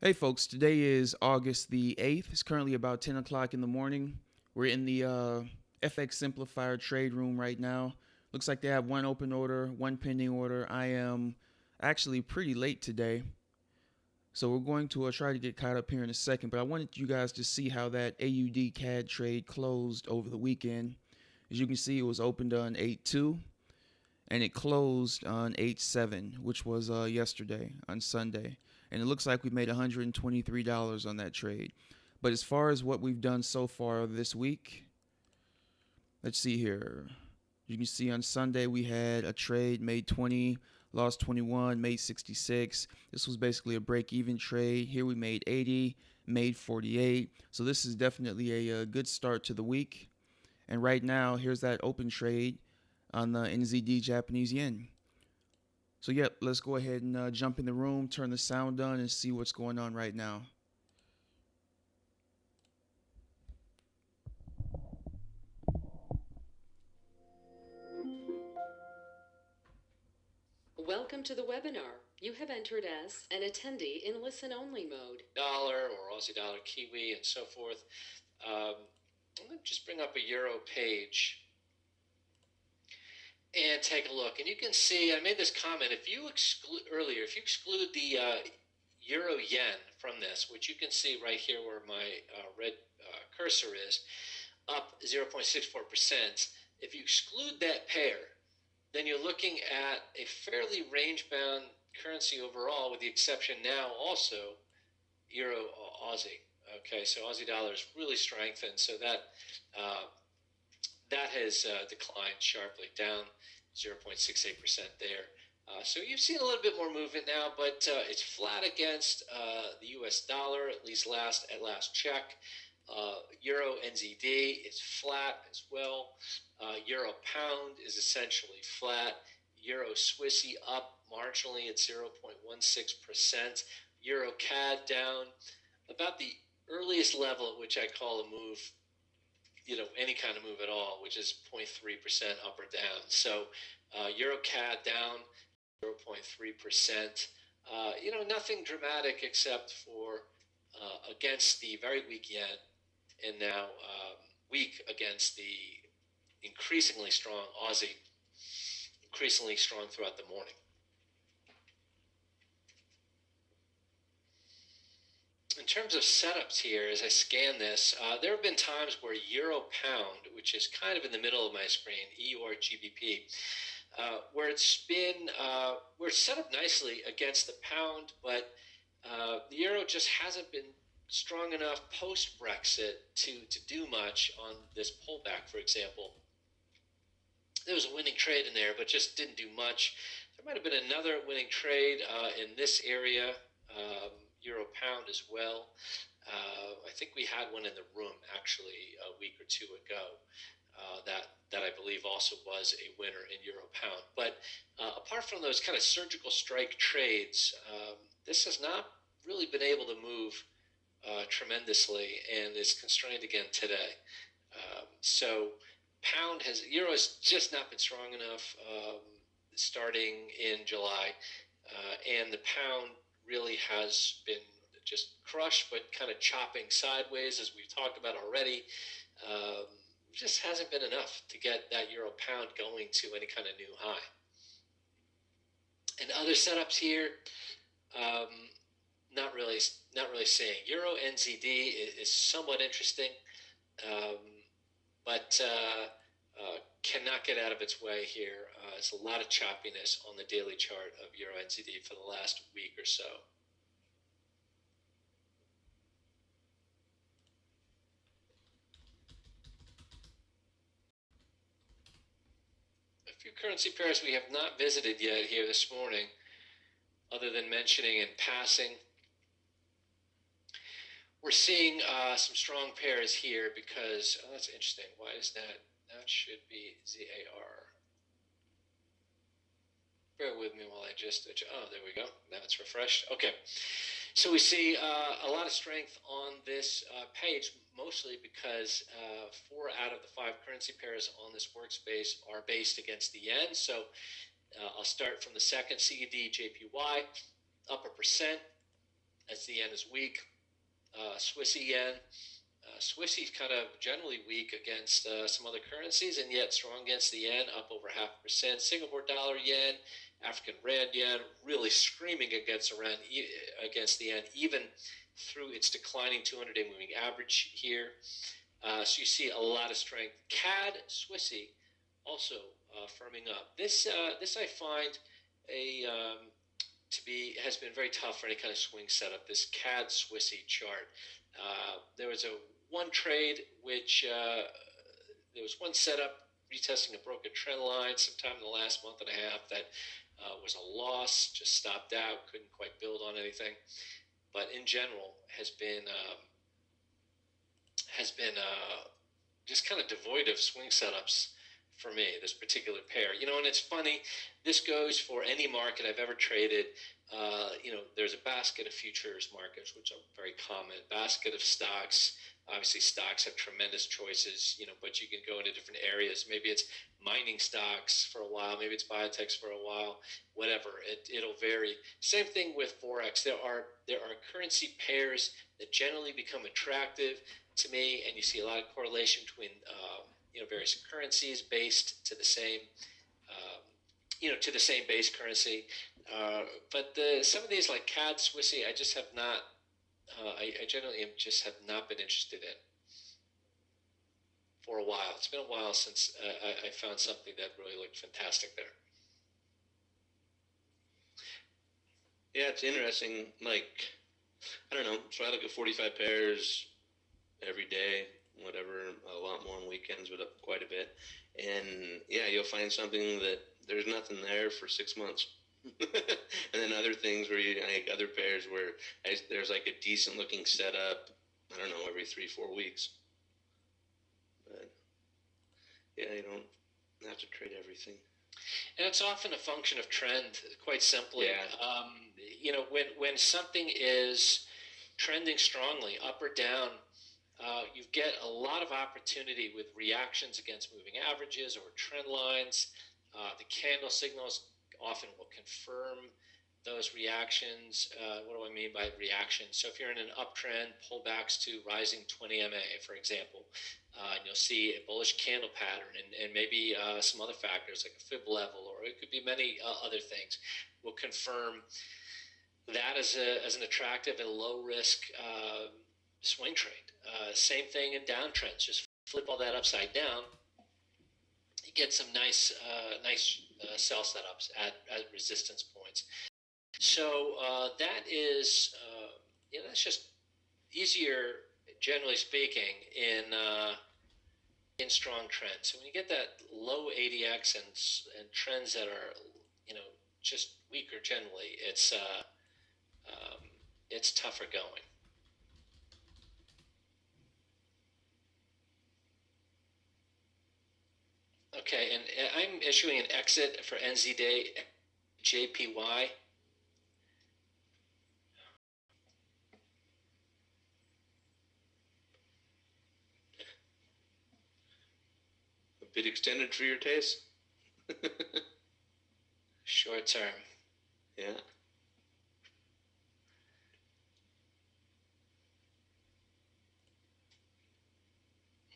Hey folks, today is August the 8th. It's currently about 10 o'clock in the morning. We're in the fxsimplifier trade room right now. Looks like they have one open order, one pending order. I am actually pretty late today, so we're going to try to get caught up here in a second, but I wanted you guys to see how that AUD CAD trade closed over the weekend. As you can see, it was opened on 8-2 and it closed on 8-7, which was yesterday on Sunday. And it looks like we made $123 on that trade. But as far as what we've done so far this week, let's see here. You can see on Sunday we had a trade, made 20, lost 21, made 66. This was basically a break-even trade. Here we made 80, made 48. So this is definitely a good start to the week. And right now, here's that open trade on the NZD Japanese yen. So yep, let's go ahead and jump in the room, turn the sound on, and see what's going on right now. Welcome to the webinar. You have entered as an attendee in listen-only mode. Dollar or Aussie dollar, Kiwi, and so forth. I'm going to just bring up a Euro page and take a look. And you can see, I made this comment, if you exclude the Euro Yen from this, which you can see right here where my red cursor is, up 0.64%. If you exclude that pair, then you're looking at a fairly range-bound currency overall, with the exception now also Euro Aussie. Okay, so Aussie dollar is really strengthened, so that has declined sharply, down 0.68% there. So you've seen a little bit more movement now, but it's flat against the U.S. dollar, at least at last check. Euro NZD is flat as well. Euro pound is essentially flat. Euro Swissy up marginally at 0.16%. Euro CAD down about the earliest level at which I call a move, any kind of move at all, which is 0.3% up or down. So Euro CAD down 0.3%. Nothing dramatic except for against the very weak yen, and now weak against the increasingly strong Aussie, increasingly strong throughout the morning. In terms of setups here, as I scan this, there have been times where Euro Pound, which is kind of in the middle of my screen, EUR GBP, where it's set up nicely against the pound, but the euro just hasn't been strong enough post-Brexit to do much on this pullback, for example. There was a winning trade in there, but just didn't do much. There might have been another winning trade in this area, Euro Pound as well. I think we had one in the room actually a week or two ago that I believe also was a winner in Euro Pound. But apart from those kind of surgical strike trades, this has not really been able to move tremendously and is constrained again today. So Euro has just not been strong enough starting in July, and the pound really has been just crushed, but kind of chopping sideways, as we've talked about already. Just hasn't been enough to get that Euro Pound going to any kind of new high. And other setups here, not really seeing. Euro NZD is somewhat interesting, but cannot get out of its way here. There's a lot of choppiness on the daily chart of Euro NZD for the last week or so. A few currency pairs we have not visited yet here this morning, other than mentioning in passing. We're seeing some strong pairs here because, that's interesting. Why is that? That should be ZAR. Bear with me while I just, there we go. Now it's refreshed. Okay. So we see a lot of strength on this page, mostly because 4 out of the 5 currency pairs on this workspace are based against the yen. So I'll start from the second, CAD JPY, up 1%. as the yen is weak. Swissy yen. Swissy's kind of generally weak against some other currencies, and yet strong against the yen, up over 0.5%. Singapore dollar yen, African rand yen, really screaming against the yen, even through its declining 200-day moving average here. So you see a lot of strength. CAD Swissy also firming up. This I find has been very tough for any kind of swing setup. This CAD Swissy chart. There was one trade which there was one setup retesting a broken trend line sometime in the last month and a half that was a loss, just stopped out, couldn't quite build on anything. But in general, has been just kind of devoid of swing setups for me, this particular pair. And it's funny, this goes for any market I've ever traded. There's a basket of futures markets, which are very common, basket of stocks. Obviously, stocks have tremendous choices, but you can go into different areas. Maybe it's mining stocks for a while, maybe it's biotechs for a while, whatever. It'll vary. Same thing with Forex. There are currency pairs that generally become attractive to me, and you see a lot of correlation between various currencies based to the same base currency. But some of these like CAD Swissy, I just have not. I generally have not been interested in for a while. It's been a while since I found something that really looked fantastic there. Yeah, it's interesting. Like, I don't know. So I look at 45 pairs every day, whatever, a lot more on weekends, but up quite a bit. And yeah, you'll find something that there's nothing there for 6 months. And then other things where other pairs where there's like a decent looking setup, I don't know, every 3-4 weeks. But yeah, you don't have to trade everything. And it's often a function of trend, quite simply. Yeah. When something is trending strongly, up or down, you get a lot of opportunity with reactions against moving averages or trend lines. The candle signals often will confirm those reactions. What do I mean by reaction? So if you're in an uptrend, pullbacks to rising 20 MA, for example, and you'll see a bullish candle pattern and maybe some other factors like a fib level, or it could be many other things, will confirm that as an attractive and low risk swing trade. Same thing in downtrends. Just flip all that upside down. You get some nice sell setups at resistance points. So that is that's just easier, generally speaking, in strong trends. So when you get that low ADX and trends that are just weaker generally, it's tougher going. Okay, and I'm issuing an exit for NZ Day JPY. A bit extended for your taste? Short term. Yeah.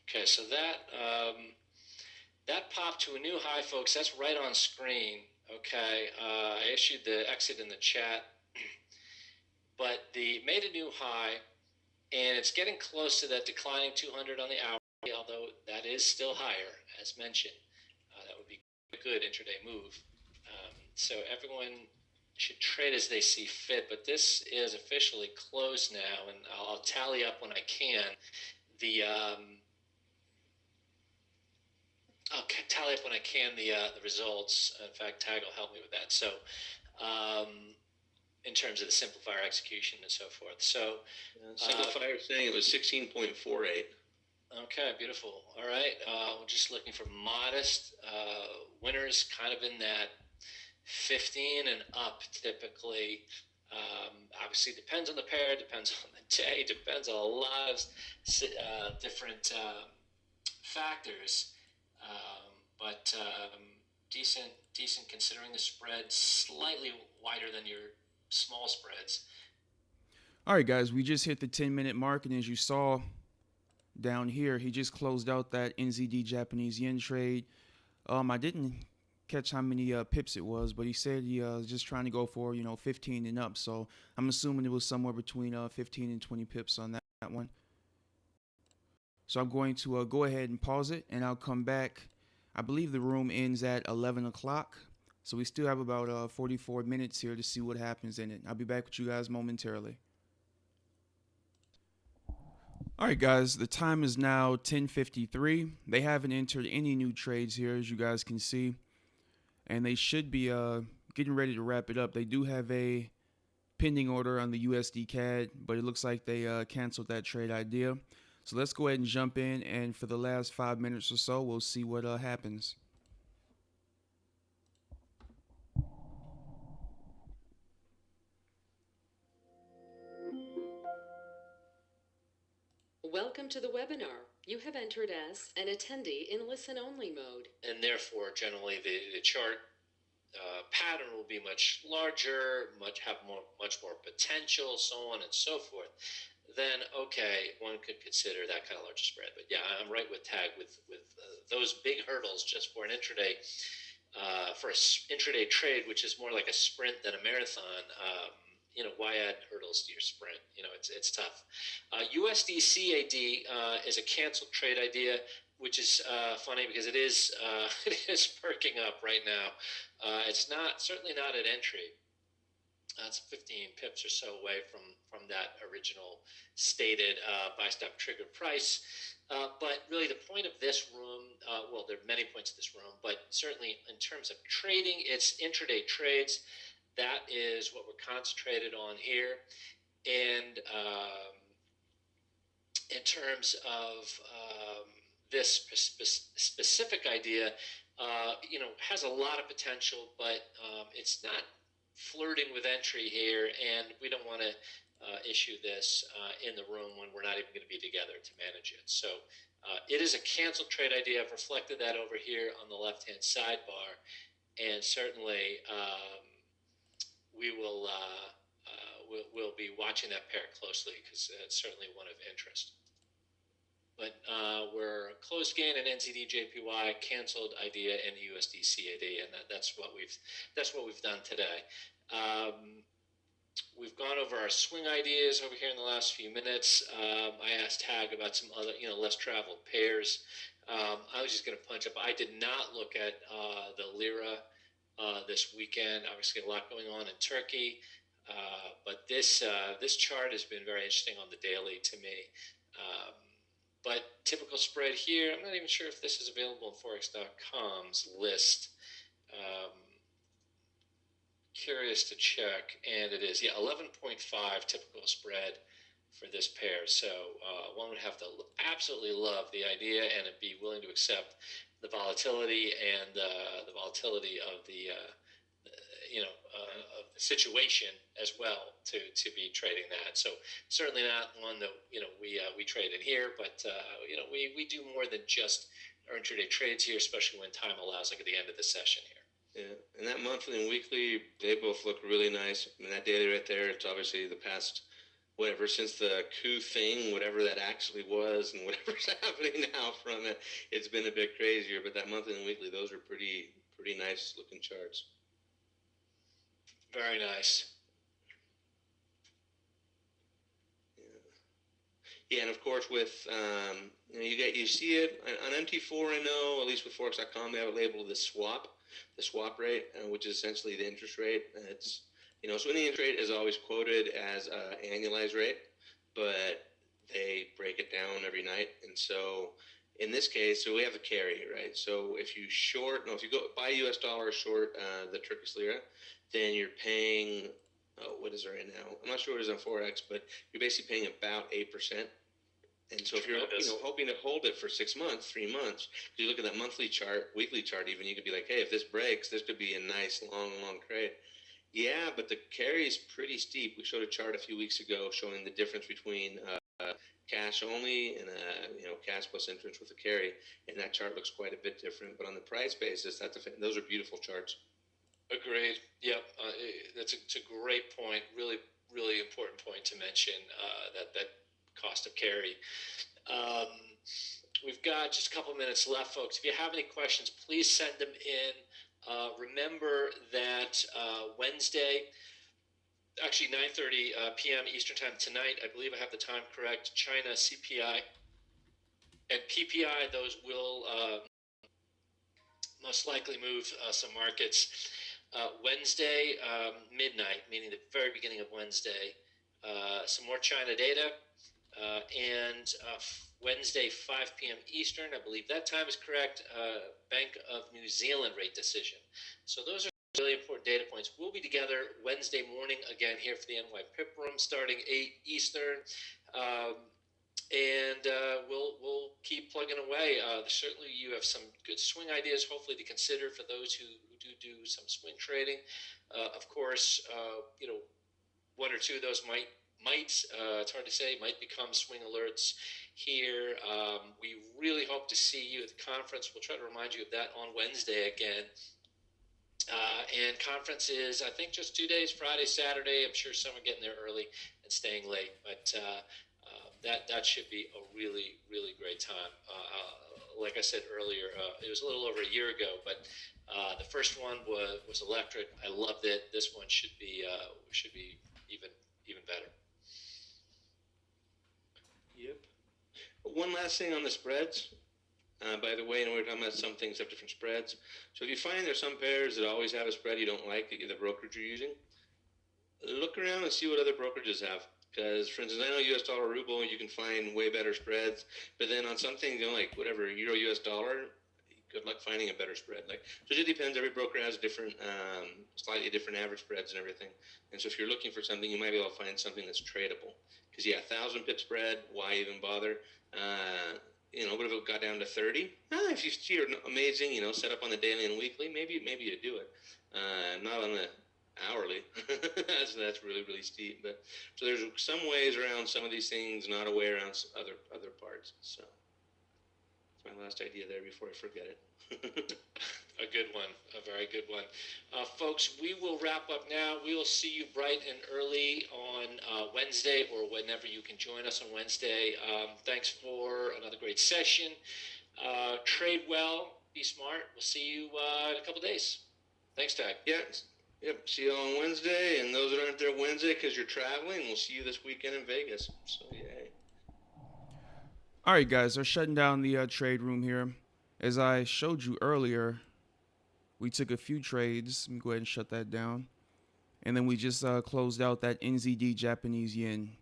Okay, so that popped to a new high, folks. That's right on screen. Okay, I issued the exit in the chat, but made a new high, and it's getting close to that declining 200 on the hour, although that is still higher, as mentioned. That would be a good intraday move. So everyone should trade as they see fit, but this is officially closed now, and I'll tally up when I can. I'll tally up when I can the results. In fact, Tag will help me with that. So, in terms of the Simplifier execution and so forth. So, Simplifier is saying it was 16.48. Okay, beautiful. All right, we're just looking for modest winners, kind of in that 15 and up typically. Obviously, depends on the pair, depends on the day, depends on a lot of different factors. But decent considering the spread, slightly wider than your small spreads. All right, guys, we just hit the 10-minute mark, and as you saw down here, he just closed out that NZD Japanese yen trade. I didn't catch how many pips it was, but he said he was just trying to go for 15 and up. So I'm assuming it was somewhere between 15 and 20 pips on that one. So I'm going to go ahead and pause it, and I'll come back. I believe the room ends at 11 o'clock. So we still have about 44 minutes here to see what happens in it. I'll be back with you guys momentarily. All right, guys, the time is now 10:53. They haven't entered any new trades here, as you guys can see, and they should be getting ready to wrap it up. They do have a pending order on the USD CAD, but it looks like they canceled that trade idea. So let's go ahead and jump in, and for the last 5 minutes or so, we'll see what happens. Welcome to the webinar. You have entered as an attendee in listen-only mode. And therefore, generally, the chart pattern will be much larger, much more potential, so on and so forth. Then, okay, one could consider that kind of larger spread. But yeah, I'm right with Tag with those big hurdles just for an intraday trade, which is more like a sprint than a marathon. Why add hurdles to your sprint? It's tough. USD CAD is a canceled trade idea, which is funny because it is perking up right now. It's certainly not at entry. It's 15 pips or so away from that original stated buy stop trigger price. But really the point of this room, there are many points of this room, but certainly in terms of trading, it's intraday trades. That is what we're concentrated on here. And in terms of this specific idea, has a lot of potential, but it's not flirting with entry here, and we don't want to issue this in the room when we're not even going to be together to manage it. So it is a canceled trade idea. I've reflected that over here on the left-hand sidebar, and certainly we will we'll be watching that pair closely because it's certainly one of interest. But we're closed gain in NZD JPY, canceled idea in USD CAD, and that's what we've done today. We've gone over our swing ideas over here in the last few minutes. I asked Tag about some other less traveled pairs. I was just going to punch up. I did not look at the lira this weekend. Obviously, a lot going on in Turkey, but this chart has been very interesting on the daily to me. But typical spread here, I'm not even sure if this is available in Forex.com's list. Curious to check, and it is, 11.5 typical spread for this pair. So one would have to absolutely love the idea and be willing to accept the volatility and the volatility of the of the situation as well to be trading that. So certainly not one that we trade in here, but we do more than just our intraday trades here, especially when time allows, like at the end of the session here. Yeah, and that monthly and weekly, they both look really nice. I mean, that daily right there, it's obviously the past, whatever, since the coup thing, whatever that actually was, and whatever's happening now from it, it's been a bit crazier. But that monthly and weekly, those are pretty nice looking charts. Very nice. Yeah, and of course with you see it on MT4. I know at least with Forex.com they have it labeled the swap rate, which is essentially the interest rate. It's so any interest rate is always quoted as annualized rate, but they break it down every night. And so in this case, so we have a carry, right? So if you go buy US dollar short the Turkish lira, then you're paying, what is it right now? I'm not sure what it is on Forex, but you're basically paying about 8%. And so if you're hoping to hold it for 6 months, 3 months, if you look at that monthly chart, weekly chart even, you could be like, hey, if this breaks, this could be a nice long trade. Yeah, but the carry is pretty steep. We showed a chart a few weeks ago showing the difference between cash only and cash plus interest with a carry, and that chart looks quite a bit different. But on the price basis, those are beautiful charts. Agreed. Yep. It's a great point. Really, really important point going to mention, that cost of carry. We've got just a couple minutes left, folks. If you have any questions, please send them in. Remember that Wednesday, actually 9:30 p.m. Eastern Time tonight, I believe I have the time correct, China CPI and PPI, those will most likely move some markets. Wednesday, midnight, meaning the very beginning of Wednesday, some more China data, and Wednesday, 5 p.m. Eastern, I believe that time is correct, Bank of New Zealand rate decision. So those are really important data points. We'll be together Wednesday morning again here for the NY Pip Room starting 8 Eastern. And we'll keep plugging away. Certainly, you have some good swing ideas, hopefully, to consider for those who do some swing trading. Of course, one or two of those might it's hard to say, might become swing alerts here. We really hope to see you at the conference. We'll try to remind you of that on Wednesday again. And conference is, I think, just 2 days, Friday, Saturday. I'm sure some are getting there early and staying late, but that should be a really, really great time. Like I said earlier, it was a little over a year ago, but the first one was electric. I loved it. This one should be even better. Yep. One last thing on the spreads. By the way, we're talking about some things have different spreads. So if you find there's some pairs that always have a spread you don't like, the brokerage you're using, look around and see what other brokerages have. Because, for instance, I know US dollar ruble, you can find way better spreads. But then on some things, like whatever, euro US dollar, good luck finding a better spread. So it just depends. Every broker has different, slightly different average spreads and everything. And so if you're looking for something, you might be able to find something that's tradable. Because, 1,000 pip spread, why even bother? But if it got down to 30, if you see you're amazing, set up on the daily and weekly, maybe you do it. Not on the hourly. that's really, really steep. But so there's some ways around some of these things, not a way around other parts. So that's my last idea there before I forget it. A good one, a very good one. Folks, we will wrap up now. We will see you bright and early on Wednesday, or whenever you can join us on Wednesday. Thanks for another great session. Trade well, be smart. We'll see you in a couple days. Thanks, Tag. Yeah. Yep. See you on Wednesday, and those that aren't there Wednesday because you're traveling, we'll see you this weekend in Vegas. So, yay. All right, guys, they're shutting down the trade room here. As I showed you earlier, we took a few trades. Let me go ahead and shut that down. And then we just closed out that NZD Japanese yen.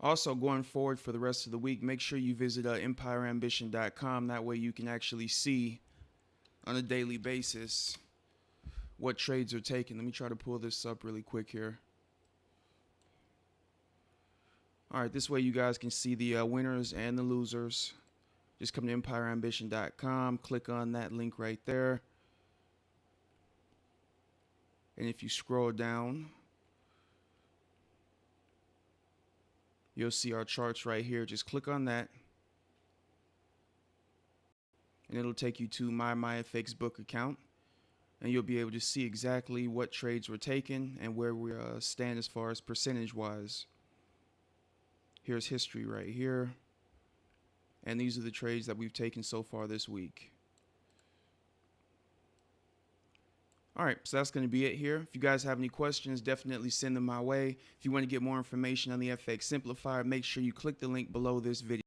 Also, going forward for the rest of the week, make sure you visit EmpireAmbition.com. That way you can actually see on a daily basis what trades are taken. Let me try to pull this up really quick here. All right, this way you guys can see the winners and the losers. Just come to EmpireAmbition.com, click on that link right there. And if you scroll down, you'll see our charts right here. Just click on that. And it'll take you to my MyFX book account. And you'll be able to see exactly what trades were taken and where we stand as far as percentage-wise. Here's history right here. And these are the trades that we've taken so far this week. All right, so that's going to be it here. If you guys have any questions, definitely send them my way. If you want to get more information on the FX Simplifier, make sure you click the link below this video.